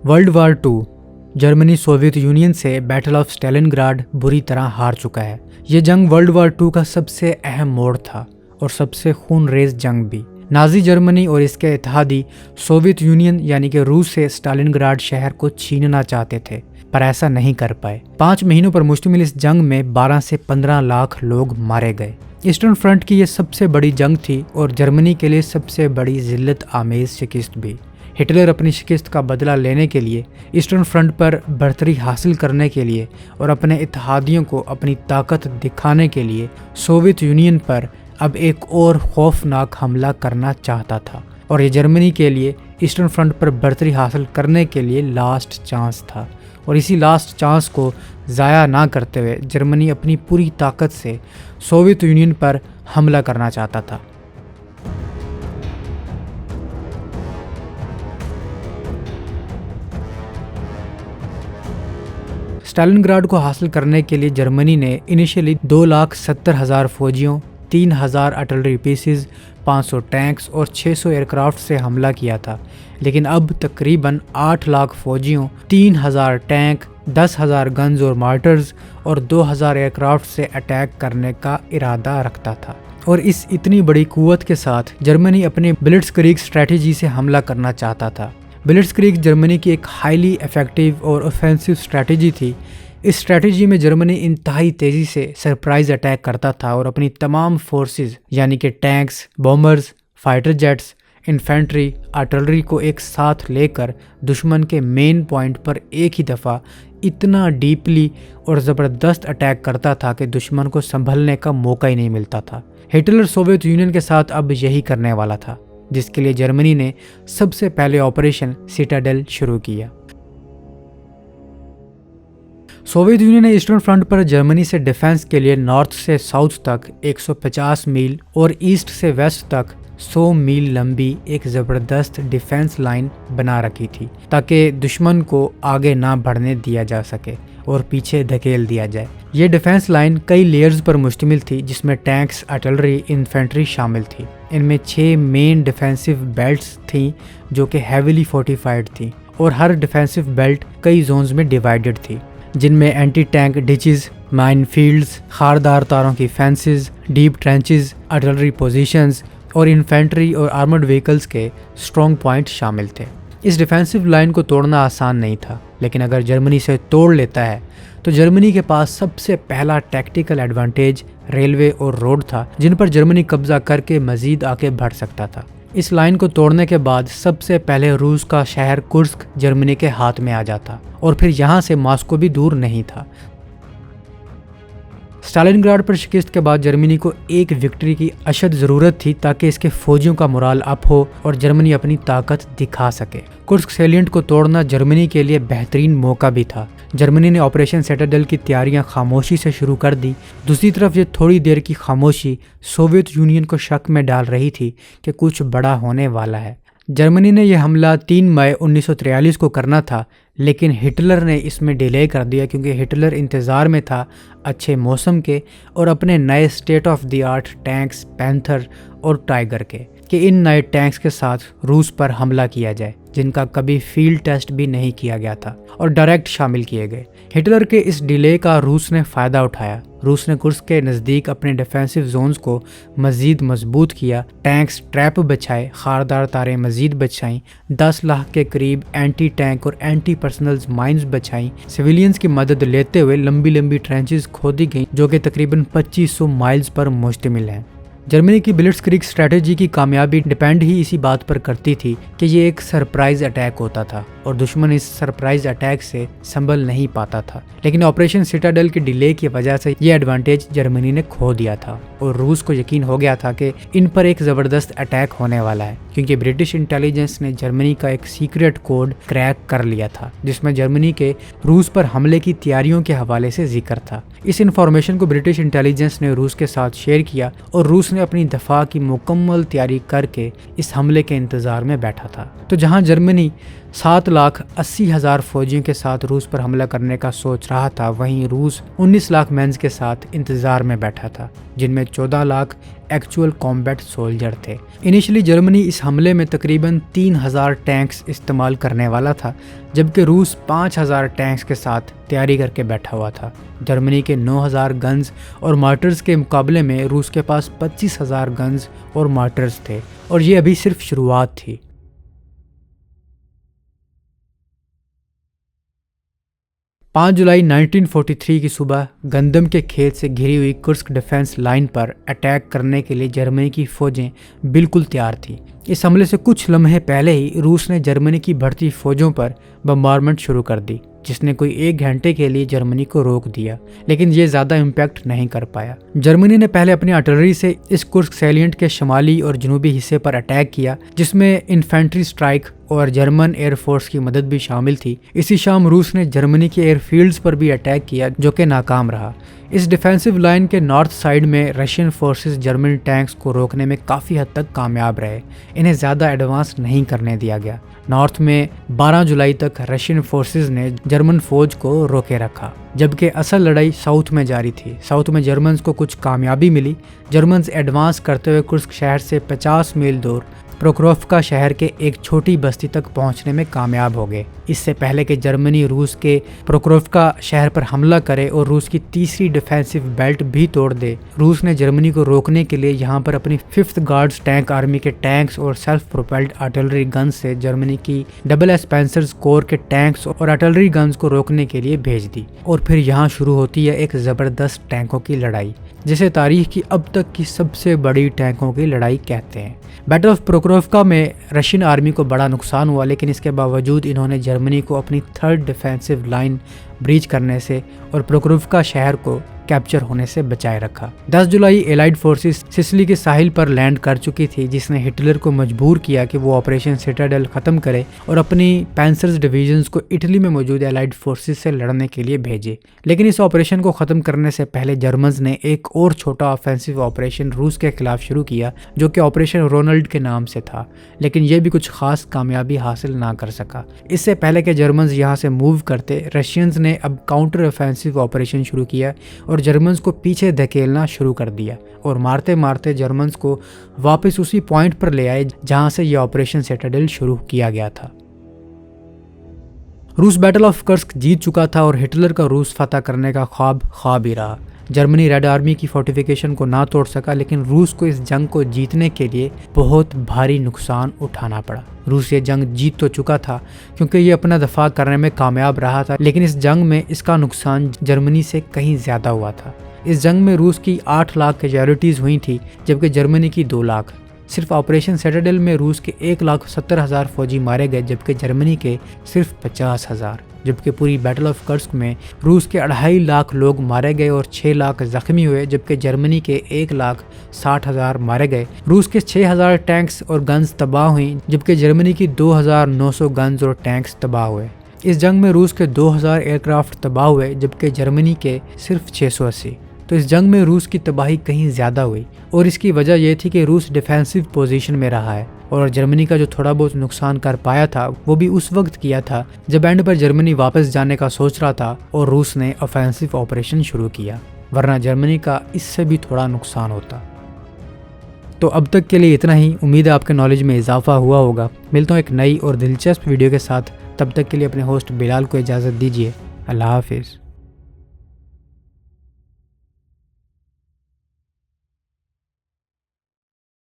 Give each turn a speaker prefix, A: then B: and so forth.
A: World war 2 Germany Soviet union से battle of Stalingrad बुरी तरह हार चुका है। ये जंग वर्ल्ड वार 2 का सबसे अहम मोड़ था और सबसे खूनरेज जंग भी। नाजी जर्मनी और इसके इत्तेहादी सोवियत यूनियन यानी कि रूस से स्टालिनग्राड शहर को छीनना चाहते थे, पर ऐसा नहीं कर पाए। 5 महीनों पर मुश्तमिल इस जंग में 12 से 15 लाख लोग मारे गए। ईस्टर्न फ्रंट की ये सबसे बड़ी जंग थी और जर्मनी के लिए सबसे बड़ी जिल्लत आमेज शिकस्त भी। हिटलर अपनी शिकस्त का बदला लेने के लिए, ईस्टर्न फ्रंट पर बढ़तरी हासिल करने के लिए और अपने इत्तेहादियों को अपनी ताकत दिखाने के लिए सोवियत यूनियन पर अब एक और खौफनाक हमला करना चाहता था। और ये जर्मनी के लिए ईस्टर्न फ्रंट पर बढ़तरी हासिल करने के लिए लास्ट चांस था। और इसी लास्ट चांस को ज़ाया ना करते हुए जर्मनी अपनी पूरी ताकत से सोवियत यूनियन पर हमला करना चाहता था। स्टालिनग्राड को हासिल करने के लिए जर्मनी ने इनिशियली 2,70,000 फौजियों, 3,000 आर्टिलरी पीसेस, 500 टैंक्स और 600 एयरक्राफ्ट से हमला किया था, लेकिन अब तकरीबन 8 लाख फौजियों, 3,000 टैंक, 10,000 गन्स और मार्टर्स और 2,000 एयरक्राफ्ट से अटैक करने का इरादा रखता था। और इस इतनी बड़ी कुव्वत के साथ जर्मनी अपने ब्लिट्जक्रीग स्ट्रैटेजी से हमला करना चाहता था। ब्लिट्जक्रीग जर्मनी की एक हाईली इफेक्टिव और ऑफेंसिव स्ट्रैटेजी थी। इस स्ट्रैटेजी में जर्मनी इंतहाई तेज़ी से सरप्राइज अटैक करता था और अपनी तमाम फोर्सेस यानी कि tanks, bombers, fighter jets, infantry, artillery को एक साथ लेकर दुश्मन के मेन पॉइंट पर एक ही दफ़ा इतना डीपली और ज़बरदस्त अटैक करता था कि दुश्मन को संभलने का मौका ही नहीं मिलता था। हिटलर सोवियत यूनियन के साथ अब यही करने वाला था, जिसके लिए जर्मनी ने सबसे पहले ऑपरेशन सिटाडेल शुरू किया। सोवियत यूनियन ने ईस्टर्न फ्रंट पर जर्मनी से डिफेंस के लिए नॉर्थ से साउथ तक 150 मील और ईस्ट से वेस्ट तक 100 मील लंबी एक ज़बरदस्त डिफेंस लाइन बना रखी थी, ताकि दुश्मन को आगे ना बढ़ने दिया जा सके और पीछे धकेल दिया जाए। ये डिफेंस लाइन कई लेयर्स पर मुश्तमिल थी, जिसमें टैंक्स, आर्टिलरी, इन्फेंट्री शामिल थी। इनमें 6 मेन डिफेंसिव बेल्ट्स थीं जो कि हैवीली फोर्टिफाइड थी और हर डिफेंसिव बेल्ट कई जोन्स में डिवाइडेड थी, जिनमें anti tank ditches, mine fields, खारदार तारों की fences, deep trenches, artillery positions और इन्फेंट्री और आर्मर्ड व्हीकल्स के स्ट्रॉन्ग पॉइंट शामिल थे। इस डिफेंसिव लाइन को तोड़ना आसान नहीं था, लेकिन अगर जर्मनी से तोड़ लेता है तो जर्मनी के पास सबसे पहला टैक्टिकल एडवांटेज रेलवे और रोड था, जिन पर जर्मनी कब्जा करके मजीद आगे बढ़ सकता था। इस लाइन को तोड़ने के बाद सबसे पहले रूस का शहर कुर्स्क जर्मनी के हाथ में आ जाता और फिर यहाँ से मॉस्को भी दूर नहीं था। स्टालिनग्राड पर शिकस्त के बाद जर्मनी को एक विक्ट्री की अशद ज़रूरत थी, ताकि इसके फौजियों का मोराल अप हो और जर्मनी अपनी ताकत दिखा सके। कुर्स्क सैलिएंट को तोड़ना जर्मनी के लिए बेहतरीन मौका भी था। जर्मनी ने ऑपरेशन सिटाडेल की तैयारियां खामोशी से शुरू कर दी। दूसरी तरफ ये थोड़ी देर की खामोशी सोवियत यूनियन को शक में डाल रही थी कि कुछ बड़ा होने वाला है। जर्मनी ने यह हमला 3 मई 1943 को करना था, लेकिन हिटलर ने इसमें डिले कर दिया, क्योंकि हिटलर इंतज़ार में था अच्छे मौसम के और अपने नए state of the art tanks panther और टाइगर के, कि इन नए टैंक्स के साथ रूस पर हमला किया जाए, जिनका कभी फील्ड टेस्ट भी नहीं किया गया था और डायरेक्ट शामिल किए गए। हिटलर के इस डिले का रूस ने फ़ायदा उठाया। रूस ने कुर्स्क के नज़दीक अपने डिफेंसिव जोन्स को मज़ीद मजबूत किया, टैंक्स ट्रैप बछाए, खारदार तारें मज़ीद बछाईं, 10 लाख के करीब एंटी टैंक और एंटी पर्सनल माइंस बछाईं। सिविलियंस की मदद लेते हुए लंबी लंबी ट्रेंचेस खोदी गईं, जो कि तकरीबन 2500 माइल्स पर मुश्तमिल हैं। जर्मनी की ब्लिट्जक्रीग स्ट्रैटेजी की कामयाबी डिपेंड ही इसी बात पर करती थी कि ये एक सरप्राइज अटैक होता था और दुश्मन इस सरप्राइज अटैक से संभल नहीं पाता था। लेकिन ऑपरेशन सिटाडेल के डिले की वजह से ये एडवांटेज जर्मनी ने खो दिया था और रूस को यकीन हो गया था कि इन पर एक ज़बरदस्त अटैक होने वाला है, क्योंकि ब्रिटिश इंटेलिजेंस ने जर्मनी का एक सीक्रेट कोड क्रैक कर लिया था, जिसमें जर्मनी के रूस पर हमले की तैयारियों के हवाले से जिक्र था। इस इंफॉर्मेशन को ब्रिटिश इंटेलिजेंस ने रूस के साथ शेयर किया और रूस ने अपनी दफा की मुकम्मल तैयारी करके इस हमले के इंतज़ार में बैठा था। तो जहां जर्मनी 7,80,000 فوجیوں کے ساتھ روس پر حملہ کرنے کا سوچ رہا تھا، وہیں روس 19 لاکھ مینز کے ساتھ انتظار میں بیٹھا تھا، جن میں 14 لاکھ ایکچوئل کامبیٹ سولجر تھے۔ انیشلی جرمنی اس حملے میں تقریباً 3,000 ٹینکس استعمال کرنے والا تھا، جبکہ روس 5,000 ٹینکس کے ساتھ تیاری کر کے بیٹھا ہوا تھا۔ جرمنی کے 9,000 گنز اور مارٹرز کے مقابلے میں روس کے پاس 25,000 گنز اور مارٹرز تھے، اور یہ ابھی صرف شروعات تھی۔ 5 جولائی 1943 کی صبح گندم کے کھیت سے گھری ہوئی کرسک ڈیفنس لائن پر اٹیک کرنے کے لیے جرمنی کی فوجیں بالکل تیار تھیں۔ اس حملے سے کچھ لمحے پہلے ہی روس نے جرمنی کی بڑھتی فوجوں پر بمبارمنٹ شروع کر دی، جس نے کوئی 1 گھنٹے کے لیے جرمنی کو روک دیا، لیکن یہ زیادہ امپیکٹ نہیں کر پایا۔ جرمنی نے پہلے اپنی آرٹلری سے اس کرسک سیلینٹ کے شمالی اور جنوبی حصے پر اٹیک کیا، جس میں انفینٹری سٹرائک اور جرمن ایئر فورس کی مدد بھی شامل تھی۔ اسی شام روس نے جرمنی کے ایئر فیلڈز پر بھی اٹیک کیا، جو کہ ناکام رہا۔ اس ڈیفینسو لائن کے نارتھ سائیڈ میں رشین فورسز جرمن ٹینکس کو روکنے میں کافی حد تک کامیاب رہے، انہیں زیادہ ایڈوانس نہیں کرنے دیا گیا۔ نارتھ میں 12 جولائی تک رشین فورسز نے جرمن فوج کو روکے رکھا، جبکہ اصل لڑائی ساؤتھ میں جاری تھی۔ ساؤتھ میں جرمنز کو کچھ کامیابی ملی، جرمنز ایڈوانس کرتے ہوئے کرسک شہر سے 50 میل دور پروکروفکا شہر کے ایک چھوٹی بستی تک پہنچنے میں کامیاب ہو گئے۔ اس سے پہلے کہ جرمنی روس کے پروکروفکا شہر پر حملہ کرے اور روس کی تیسری ڈیفینسو بیلٹ بھی توڑ دے، روس نے جرمنی کو روکنے کے لیے یہاں پر اپنی 5th گارڈز ٹینک آرمی کے ٹینکس اور سیلف پروپیلڈ آرٹلری گنز سے جرمنی کی ڈبل اسپینسرز کور کے ٹینکس اور آرٹلری گنز کو روکنے کے لیے بھیج دی، اور پھر یہاں شروع ہوتی ہے ایک زبردست ٹینکوں کی لڑائی، جسے تاریخ کی اب تک کی سب سے بڑی ٹینکوں کی لڑائی کہتے ہیں۔ بیٹل آف پروکروفکا میں رشین آرمی کو بڑا نقصان ہوا، لیکن اس کے باوجود انہوں نے جرمنی کو اپنی 3rd ڈیفینسو لائن بریچ کرنے سے اور پروکروفکا شہر کو کیپچر ہونے سے بچائے رکھا۔ 10 جولائی ایلائڈ فورسز سسلی کے ساحل پر لینڈ کر چکی تھی، جس نے ہٹلر کو مجبور کیا کہ وہ آپریشن سٹاڈل ختم کرے اور اپنی پینسرز ڈویژنز کو اٹلی میں موجود ایلائڈ فورسز سے لڑنے کے لیے بھیجے۔ لیکن اس آپریشن کو ختم کرنے سے پہلے جرمنز نے ایک اور چھوٹا آفینسو آپریشن روس کے خلاف شروع کیا، جو کہ آپریشن رونلڈ کے نام سے تھا، لیکن یہ بھی کچھ خاص کامیابی حاصل نہ کر سکا۔ اس سے پہلے کہ جرمنز یہاں سے موو کرتے، رشینز نے اب کاؤنٹر آفینسو آپریشن شروع کیا اور جرمنز کو پیچھے دھکیلنا شروع کر دیا، اور مارتے مارتے جرمنز کو واپس اسی پوائنٹ پر لے آئے جہاں سے یہ آپریشن سٹاڈل شروع کیا گیا تھا۔ روس بیٹل آف کرسک جیت چکا تھا اور ہٹلر کا روس فتح کرنے کا خواب ہی رہا۔ جرمنی ریڈ آرمی کی فورٹیفیکیشن کو نہ توڑ سکا، لیکن روس کو اس جنگ کو جیتنے کے لیے بہت بھاری نقصان اٹھانا پڑا۔ روس یہ جنگ جیت تو چکا تھا کیونکہ یہ اپنا دفاع کرنے میں کامیاب رہا تھا، لیکن اس جنگ میں اس کا نقصان جرمنی سے کہیں زیادہ ہوا تھا۔ اس جنگ میں روس کی 8 لاکھ کیجوالٹیز ہوئی تھی، جبکہ جرمنی کی 2 لاکھ۔ صرف آپریشن سٹاڈل میں روس کے 1,70,000 فوجی مارے گئے، جبکہ جرمنی کے صرف 50,000۔ جبکہ پوری بیٹل آف کرسک میں روس کے 2.5 لاکھ لوگ مارے گئے اور 6 لاکھ زخمی ہوئے، جبکہ جرمنی کے 1,60,000 مارے گئے۔ روس کے 6,000 ٹینکس اور گنز تباہ ہوئیں، جبکہ جرمنی کی 2,900 گنز اور ٹینکس تباہ ہوئے۔ اس جنگ میں روس کے 2,000 ایئرکرافٹ تباہ ہوئے، جبکہ جرمنی کے صرف 680۔ تو اس جنگ میں روس کی تباہی کہیں زیادہ ہوئی، اور اس کی وجہ یہ تھی کہ روس ڈیفینسو پوزیشن میں رہا ہے، اور جرمنی کا جو تھوڑا بہت نقصان کر پایا تھا وہ بھی اس وقت کیا تھا جب اینڈ پر جرمنی واپس جانے کا سوچ رہا تھا اور روس نے آفینسو آپریشن شروع کیا، ورنہ جرمنی کا اس سے بھی تھوڑا نقصان ہوتا۔ تو اب تک کے لیے اتنا ہی، امید ہے آپ کے نالج میں اضافہ ہوا ہوگا۔ ملتا ہوں ایک نئی اور دلچسپ ویڈیو کے ساتھ، تب تک کے لیے اپنے ہوسٹ بلال کو اجازت دیجیے۔ اللہ حافظ۔